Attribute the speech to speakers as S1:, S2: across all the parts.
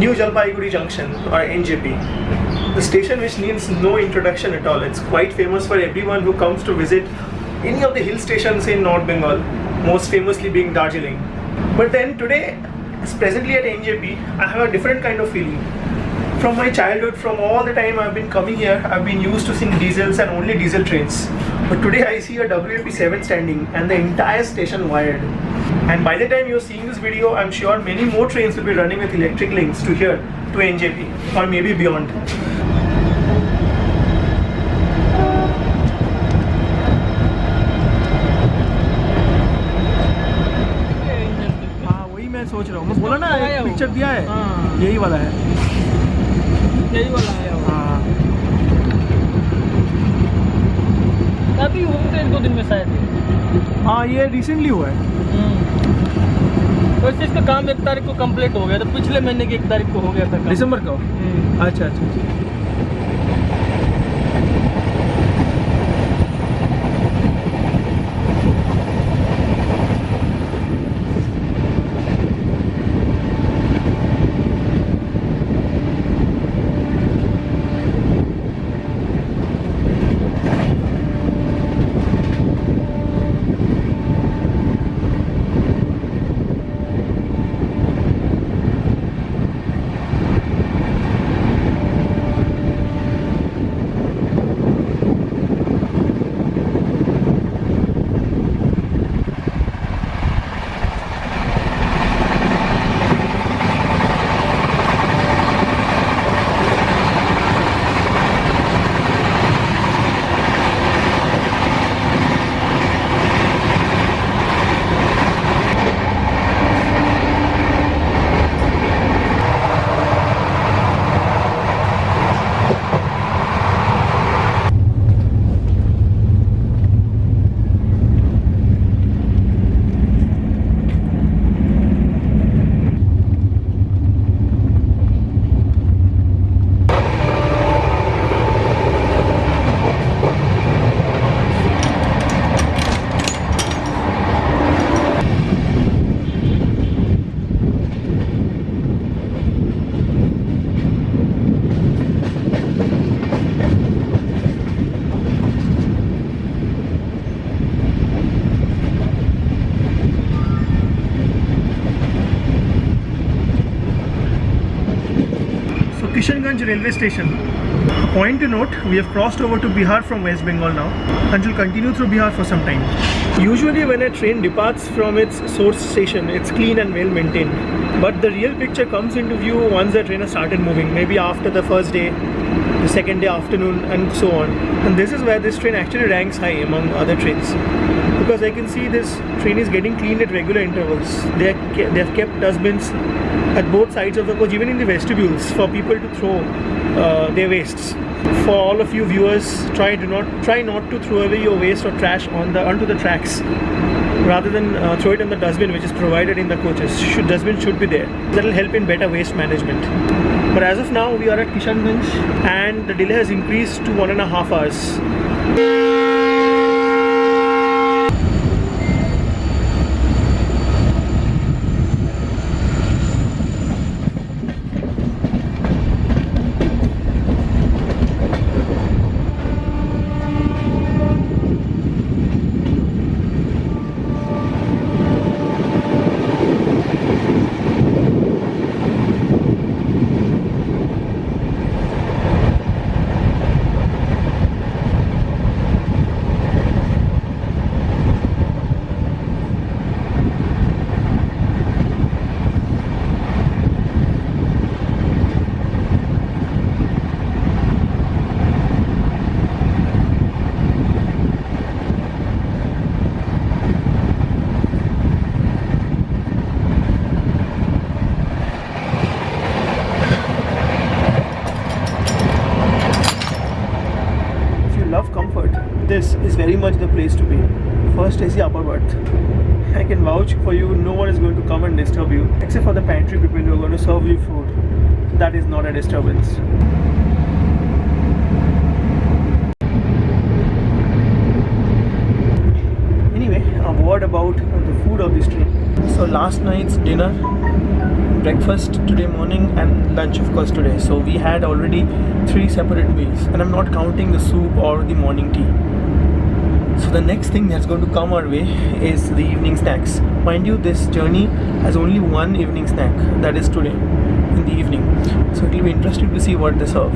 S1: New Jalpaiguri Junction or NJP. The station which needs no introduction at all. It's quite famous for everyone who comes to visit any of the hill stations in North Bengal, most famously being Darjeeling. But then today, presently at NJP, I have a different kind of feeling. From my childhood, from all the time I've been coming here, I've been used to seeing diesels and only diesel trains. But today I see a WAP7 standing and the entire station wired. And by the time you're seeing this video, I'm sure many more trains will be running with electric links to here, to NJP, or maybe beyond. हाँ वही मैं सोच रहा हूँ, मैं बोला ना एक पिक्चर दिया है, यही वाला है, यही वाला है। हाँ अभी होंगे 1-2 दिन में शायद। हाँ ये रिसेंटली हुआ है। वैसे इसका काम 1 तारीख को कंप्लीट हो गया था, पिछले महीने की 1 तारीख को हो गया था, दिसंबर का। अच्छा अच्छा अच्छा। Kishanganj railway station. A point to note, we have crossed over to Bihar from West Bengal now and will continue through Bihar for some time. Usually when a train departs from its source station, it's clean and well maintained. But the real picture comes into view once the train has started moving, maybe after the first day, the second day afternoon and so on. And this is where this train actually ranks high among other trains. Because I can see this train is getting cleaned at regular intervals. They have kept dustbins at both sides of the coach, even in the vestibules, for people to throw their wastes. For all of you viewers, try not to throw away your waste or trash onto the tracks, rather than throw it in the dustbin which is provided in the coaches. Dustbin should be there. That will help in better waste management. But as of now, we are at Kishanganj and the delay has increased to 1.5 hours. This is very much the place to be. First AC upper berth. I can vouch for you, no one is going to come and disturb you except for the pantry people who are going to serve you food. That is not a disturbance. Anyway, a word about the food of this train. So last night's dinner, breakfast today morning, and lunch of course today. So we had already 3 separate meals, and I'm not counting the soup or the morning tea. So the next thing that's going to come our way is the evening snacks. Mind you, this journey has only one evening snack, that is today in the evening. So it will be interesting to see what they serve.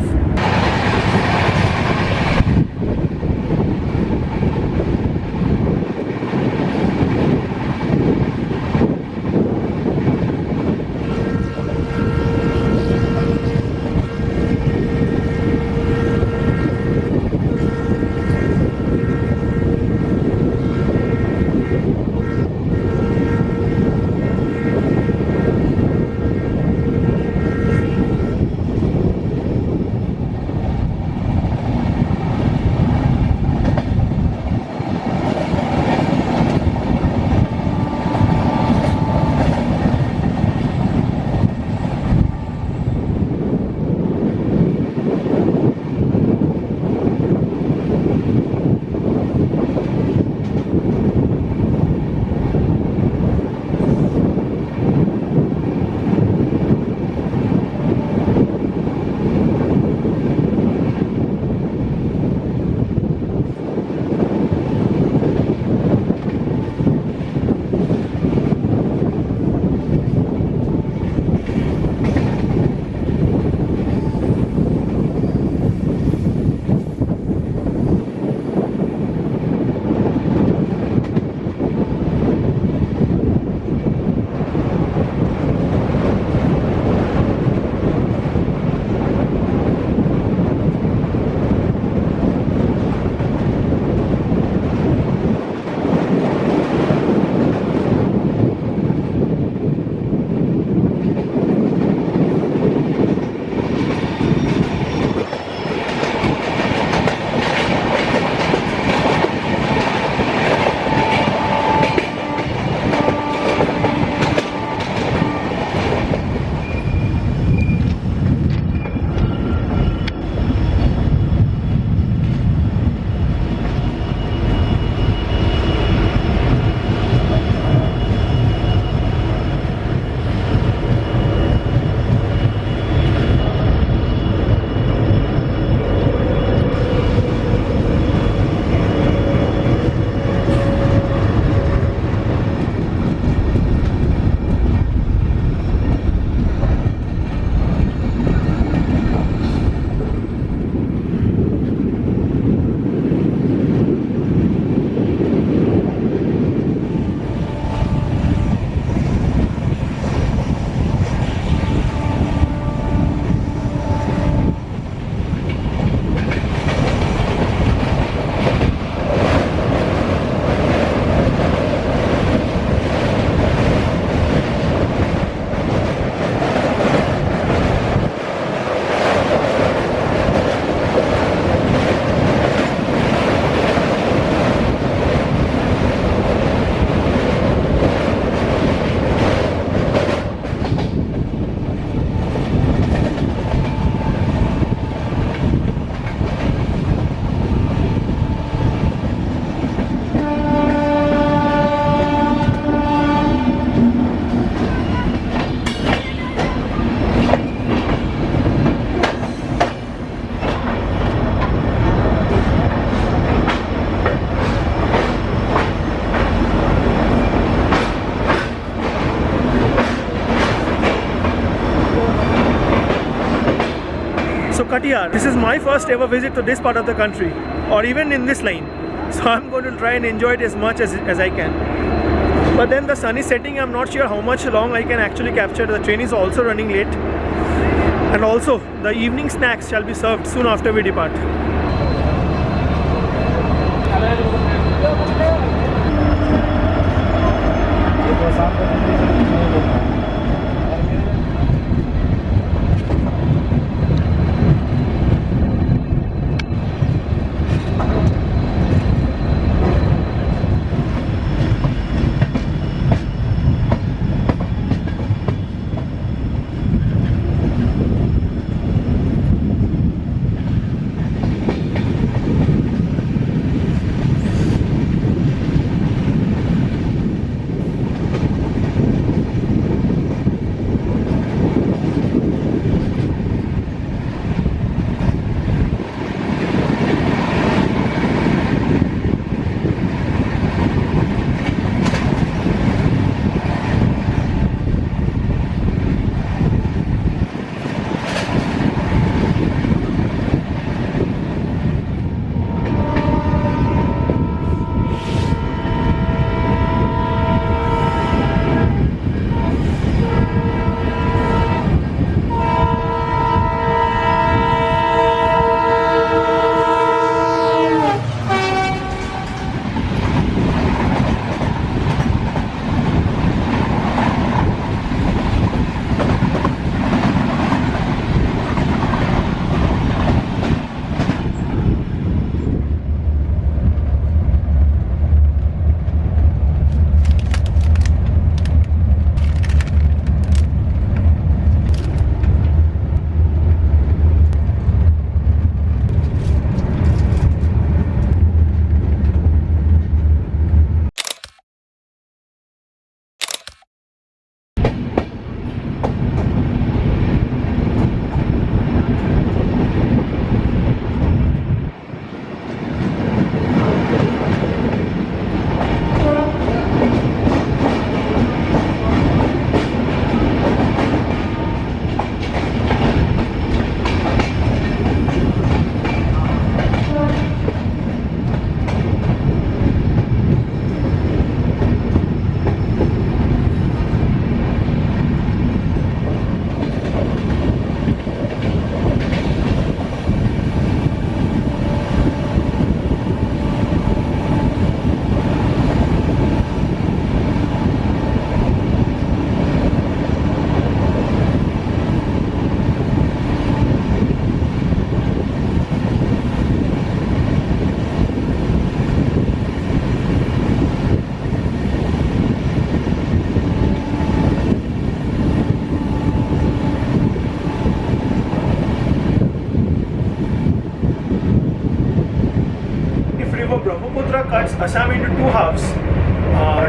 S2: Katiyar. This is my first ever visit to this part of the country, or even in this line. So I'm going to try and enjoy it as much as I can. But then the sun is setting. I'm not sure how much long I can actually capture. The train is also running late. And also, the evening snacks shall be served soon after we depart.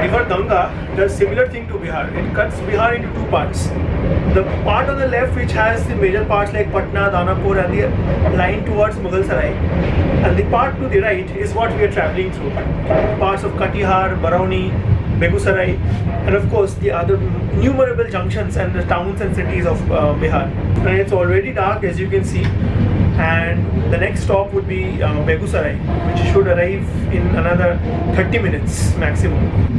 S1: river Ganga does similar thing to Bihar. It cuts Bihar into two parts. The part on the left which has the major parts like Patna, Danapur and the line towards Mughal Sarai, and the part to the right is what we are travelling through. Parts of Katihar, Barauni, Begusarai, and of course the other innumerable junctions and the towns and cities of Bihar. And it's already dark, as you can see, and the next stop would be Begusarai, which should arrive in another 30 minutes maximum.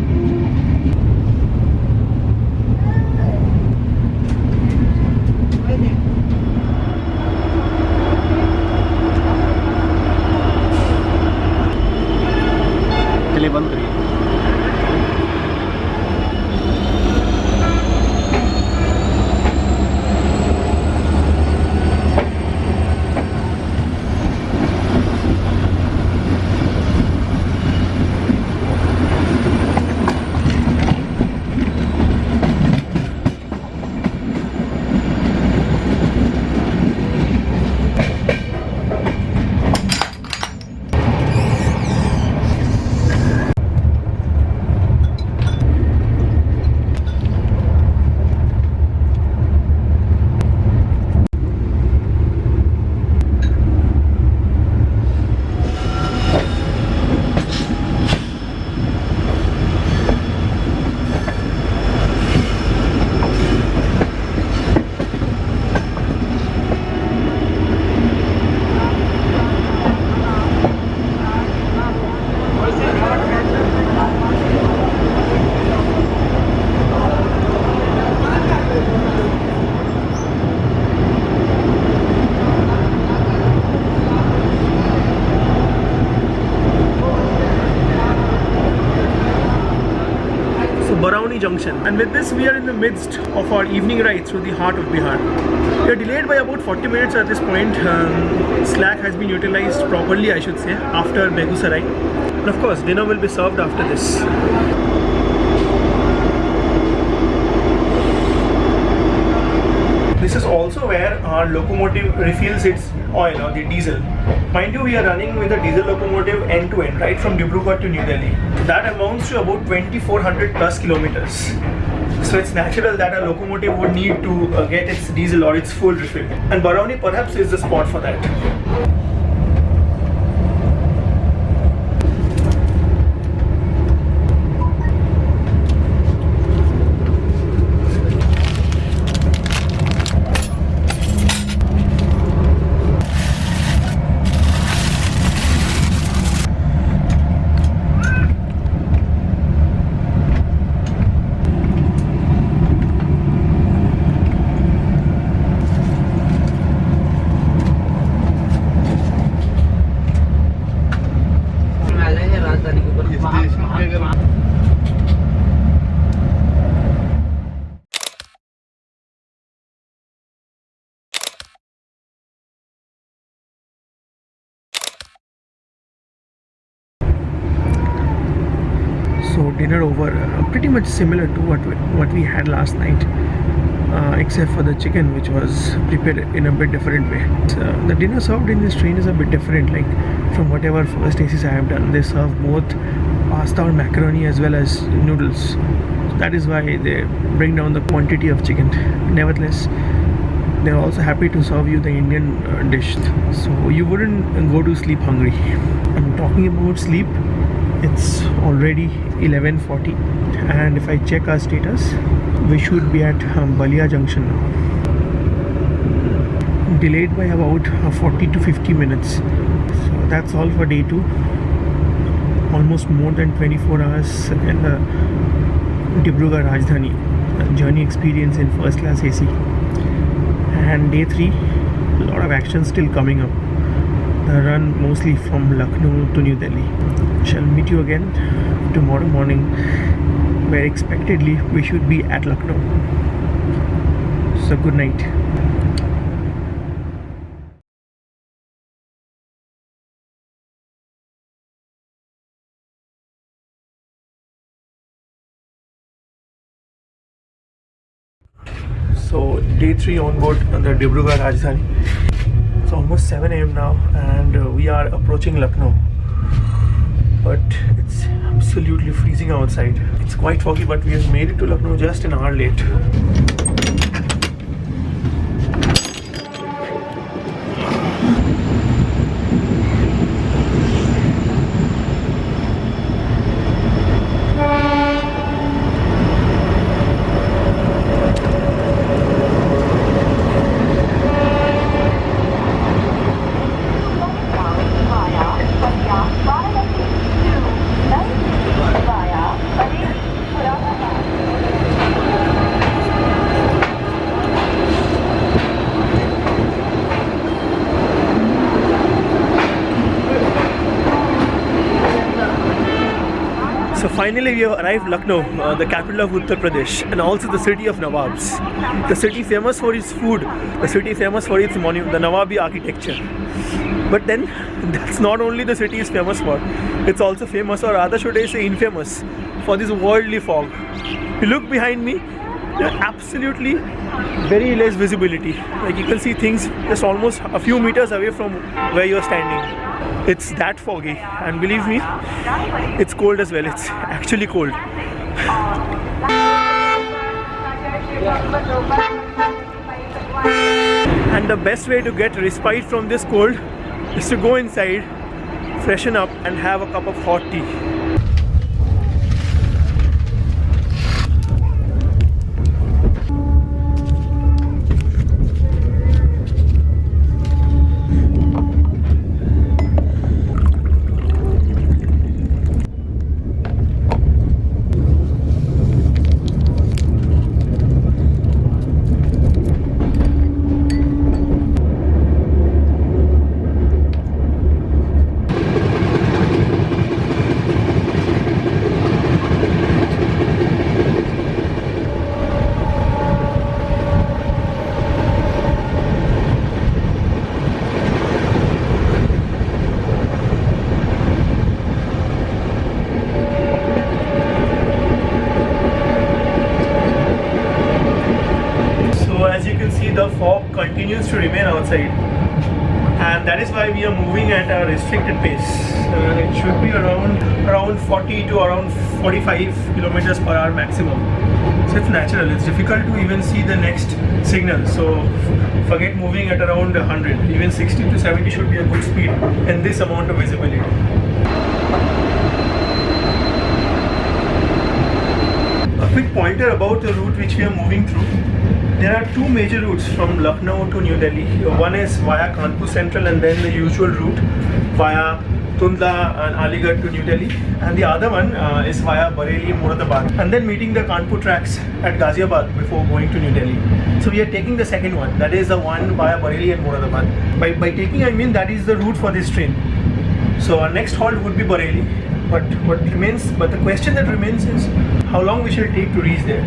S2: चलिए बंद करिए. Junction, and with this we are in the midst of our evening ride through the heart of Bihar. We are delayed by about 40 minutes at this point. Slack has been utilized properly, I should say, after Begusarai, and of course dinner will be served after this. This is also where our locomotive refills its oil or the diesel. Mind you, we are running with a diesel locomotive end to end, right from Dibrugarh to New Delhi. That amounts to about 2400 plus kilometers. So it's natural that a locomotive would need to get its diesel or its fuel refill. And Barauni perhaps is the spot for that. So dinner over, pretty much similar to what we had last night, except for the chicken, which was prepared in a bit different way. The dinner served in this train is a bit different, like from whatever first tastes I have done. They serve both pasta or macaroni as well as noodles. So that is why they bring down the quantity of chicken. Nevertheless, they're also happy to serve you the Indian dish, so you wouldn't go to sleep hungry. I'm talking about sleep. It's already 11:40, and if I check our status, we should be at Balia Junction now. Delayed by about 40 to 50 minutes. So that's all for day 2. Almost more than 24 hours in the Dibrugarh Rajdhani journey experience in first class AC. And day 3, a lot of action still coming up. The run mostly from Lucknow to New Delhi. Shall meet you again tomorrow morning, where expectedly we should be at Lucknow. So good night. So day 3 on board the Dibrugarh Rajdhani. It's almost 7 AM now, and we are approaching Lucknow.
S1: but it's absolutely freezing outside. It's quite foggy, but we have made it to Lucknow just an hour late. So finally we have arrived Lucknow, the capital of Uttar Pradesh, and also the city of Nawabs. The city famous for its food, the city famous for its monument, the Nawabi architecture. But then, that's not only the city is famous for, it's also famous, or rather should I say infamous, for this worldly fog. You look behind me, there's absolutely very less visibility. Like you can see things just almost a few meters away from where you're standing. It's that foggy, and believe me, it's cold as well. It's actually cold. And the best way to get respite from this cold is to go inside, freshen up, and have a cup of hot tea. The fog continues to remain outside, and that is why we are moving at a restricted pace. It should be around 40 to around 45 kilometers per hour maximum. So it's natural. It's difficult to even see the next signal. So forget moving at around 100. Even 60 to 70 should be a good speed in this amount of visibility. A quick pointer about the route which we are moving through. There are two major routes from Lucknow to New Delhi. One is via Kanpur Central, and then the usual route via Tundla and Aligarh to New Delhi. And the other one is via Bareilly, Moradabad, and then meeting the Kanpur tracks at Ghaziabad before going to New Delhi. So we are taking the second one, that is the one via Bareilly and Moradabad. By taking, I mean that is the route for this train. So our next halt would be Bareilly. But the question that remains is how long we shall take to reach there.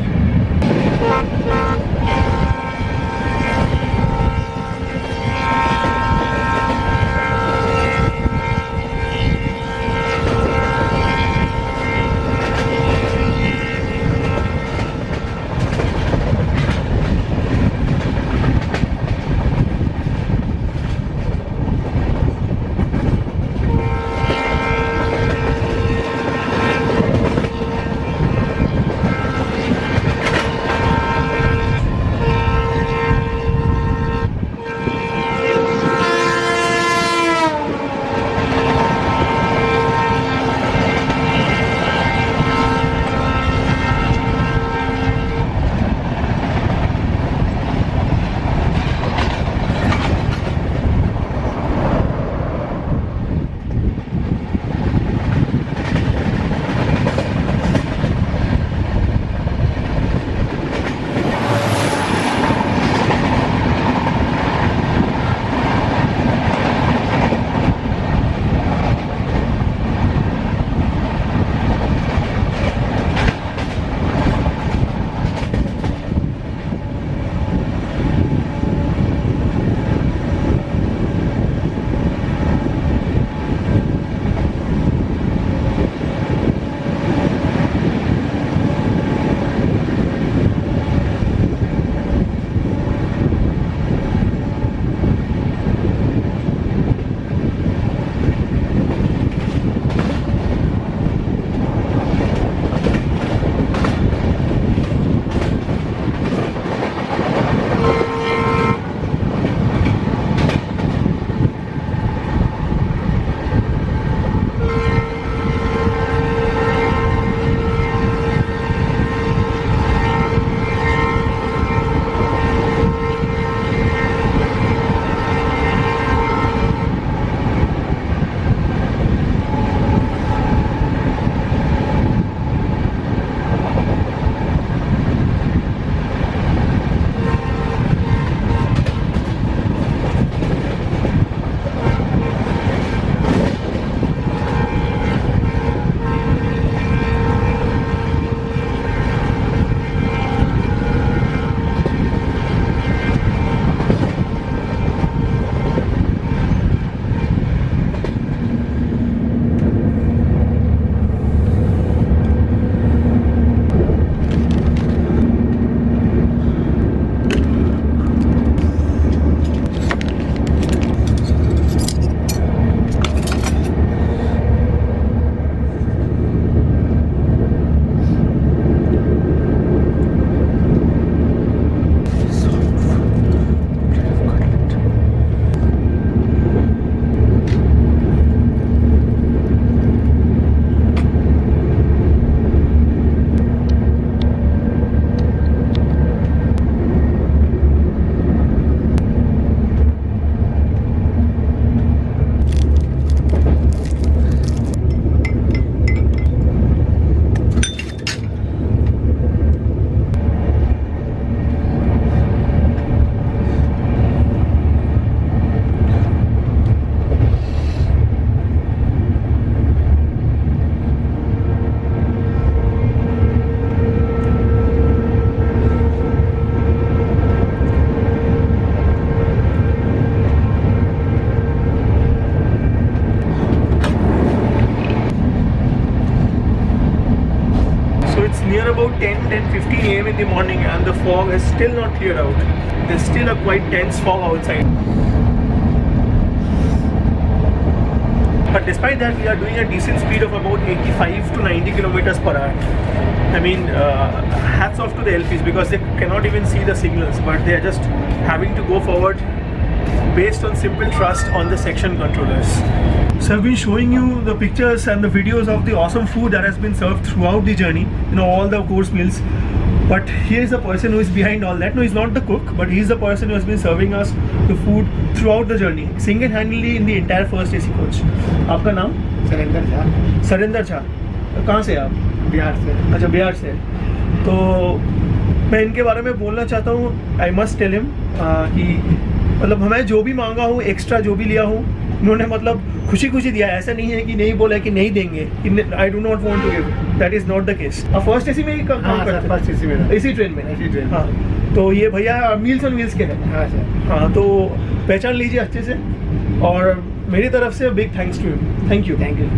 S2: It's near about 10:15 a.m. in the morning and the fog is still not cleared out. There's still a quite dense fog outside. But despite that, we are doing a decent speed of about 85 to 90 kilometers per hour. I mean, hats off to the LPs because they cannot even see the signals, but they are just having to go forward based on simple trust on the section controllers. So I've been showing you the pictures and the videos of the awesome food that has been served throughout the journey, you know, all the course meals. But here's the person who is behind all that. No, he's not the cook, but he's the person who has been serving us the food throughout the journey, single-handedly in the entire first AC coach. आपका नाम?
S3: सरेंद्र झा।
S2: सरेंद्र झा। कहाँ से आप?
S3: बिहार से।
S2: अच्छा, बिहार से। तो मैं इनके बारे में बोलना चाहता हूँ, आई मस्ट टेल हिम कि मतलब हमें जो भी मांगा हूँ, एक्स्ट्रा जो भी लिया हूँ, उन्होंने मतलब खुशी खुशी दिया है। ऐसा नहीं है कि नहीं बोला कि नहीं देंगे, I do not want to give, that is not the case. आप फर्स्ट एसी में ही काम करते हैं?
S3: फर्स्ट एसी में,
S2: इसी ट्रेन में?
S3: इसी ट्रेन।
S2: हाँ, तो ये भैया मील्स ऑन व्हील्स के हैं।
S3: हाँ सर।
S2: हाँ, तो पहचान लीजिए अच्छे से और मेरी तरफ से big thanks to you. Thank you.
S3: Thank you.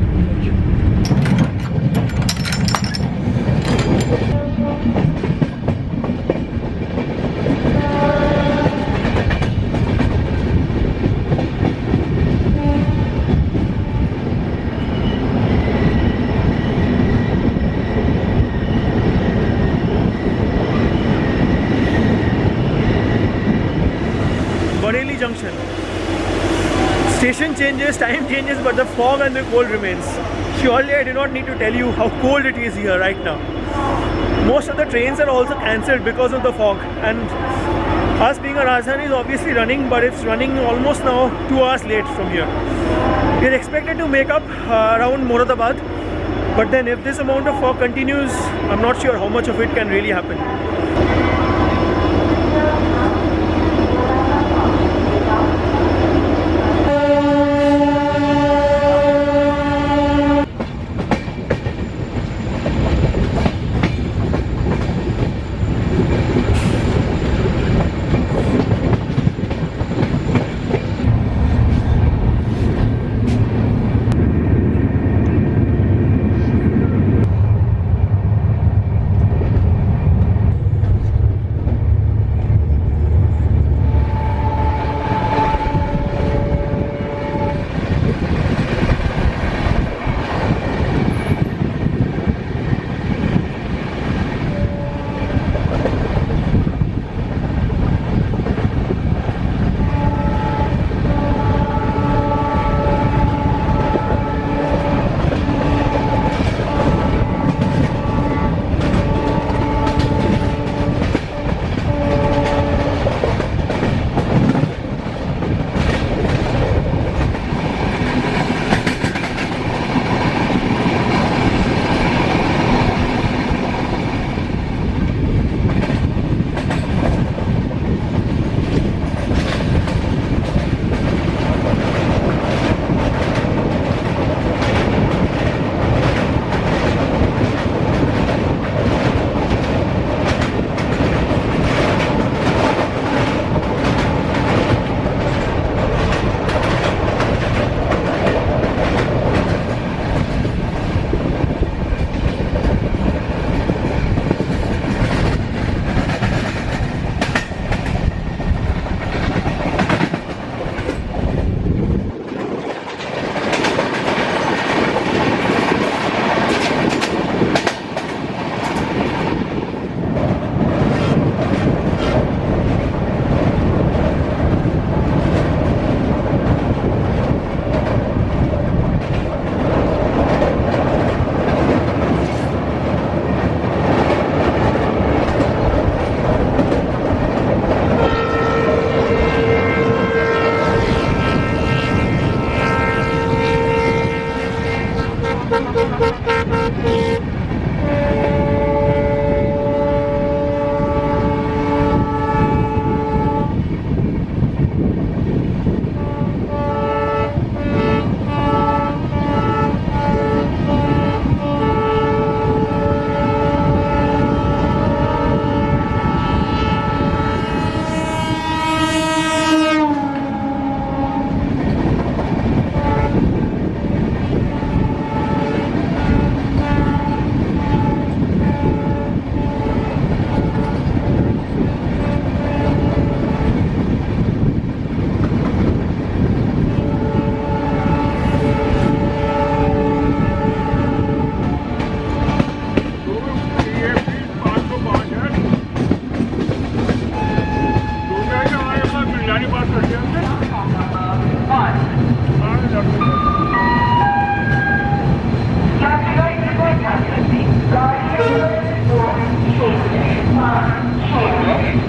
S2: Bareilly Junction. Station changes, time changes, but the fog and the cold remains. Surely I do not need to tell you how cold it is here right now. Most of the trains are also cancelled because of the fog, and us being a Rajdhani is obviously running, but it's running almost now 2 hours late from here. We are expected to make up around Moradabad, but then if this amount of fog continues, I'm not sure how much of it can really happen.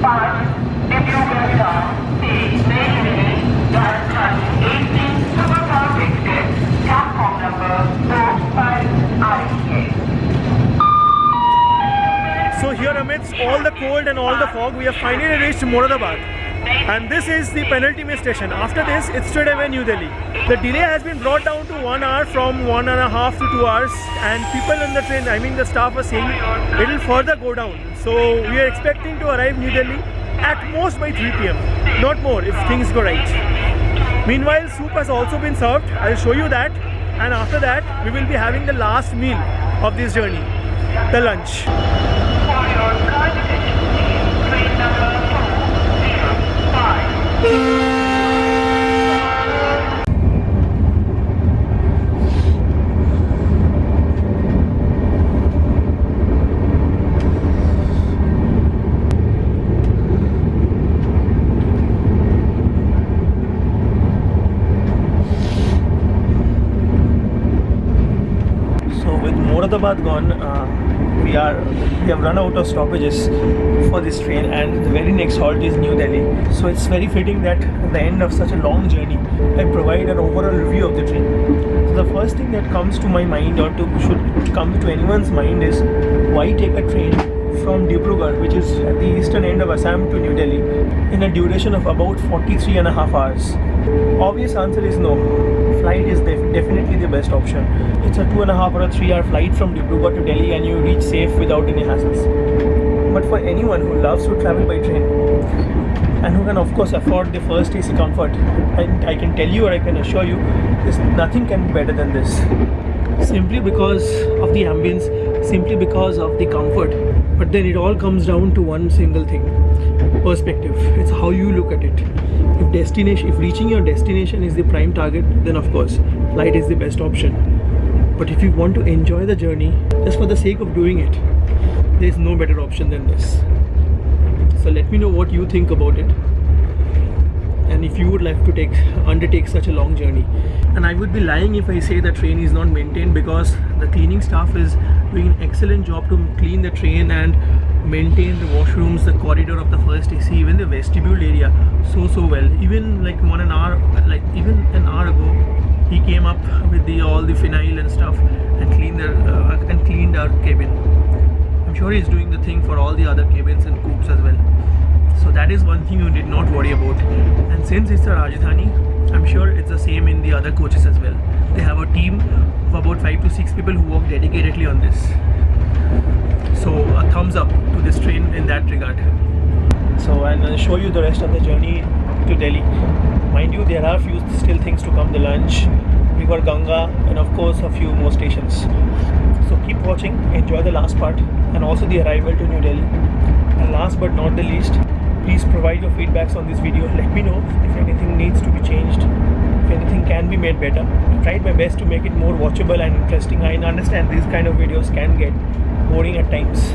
S3: Dibrugarh Rajdhani 18 Tughlakabad exit, platform number 45
S2: So here amidst all the cold and all the fog, we have finally reached Moradabad. And this is the penultimate station. After this, it's straight away New Delhi. The delay has been brought down to 1 hour from 1.5 to 2 hours. And people on the train, I mean the staff are saying it will further go down. So we are expecting to arrive New Delhi at most by 3 p.m. Not more if things go right. Meanwhile, soup has also been served. I'll show you that. And after that, we will be having the last meal of this journey, the lunch.
S3: For your kind attention, please, train number 205.
S2: Moradabad gone, we have run out of stoppages for this train, and the very next halt is New Delhi. So it's very fitting that at the end of such a long journey, I provide an overall review of the train. So the first thing that comes to my mind, or should come to anyone's mind, is why take a train from Dibrugarh, which is at the eastern end of Assam, to New Delhi in a duration of about 43.5 hours. Obvious answer is no. Flight is definitely the best option. It's a 2.5 or a 3 hour flight from Dibrugarh to Delhi, and you reach safe without any hassles. But for anyone who loves to travel by train and who can of course afford the first AC comfort, and I can tell you, or I can assure you, nothing can be better than this. Simply because of the ambience, simply because of the comfort. But then it all comes down to one single thing: perspective. It's how you look at it. If reaching your destination is the prime target, then of course flight is the best option. But if you want to enjoy the journey just for the sake of doing it, there is no better option than this. So let me know what you think about it, and if you would like to undertake such a long journey. And I would be lying if I say the train is not maintained, because the cleaning staff is doing an excellent job to clean the train and maintain the washrooms, the corridor of the first AC, even the vestibule area so well. Even like an hour ago, he came up with all the phenyl and stuff and cleaned our cabin. I'm sure he's doing the thing for all the other cabins and coupes as well. So that is one thing you did not worry about. And since it's a Rajdhani, I'm sure it's the same in the other coaches as well. They have a team of about 5 to 6 people who work dedicatedly on this. So a thumbs up to this train in that regard. So I'm going to show you the rest of the journey to Delhi. Mind you, there are few still things to come. The lunch, we got Ganga, and of course a few more stations. So keep watching, enjoy the last part, and also the arrival to New Delhi. And last but not the least, please provide your feedbacks on this video. Let me know if anything needs to be changed, if anything can be made better. I tried my best to make it more watchable and interesting. I understand these kind of videos can get boring at times.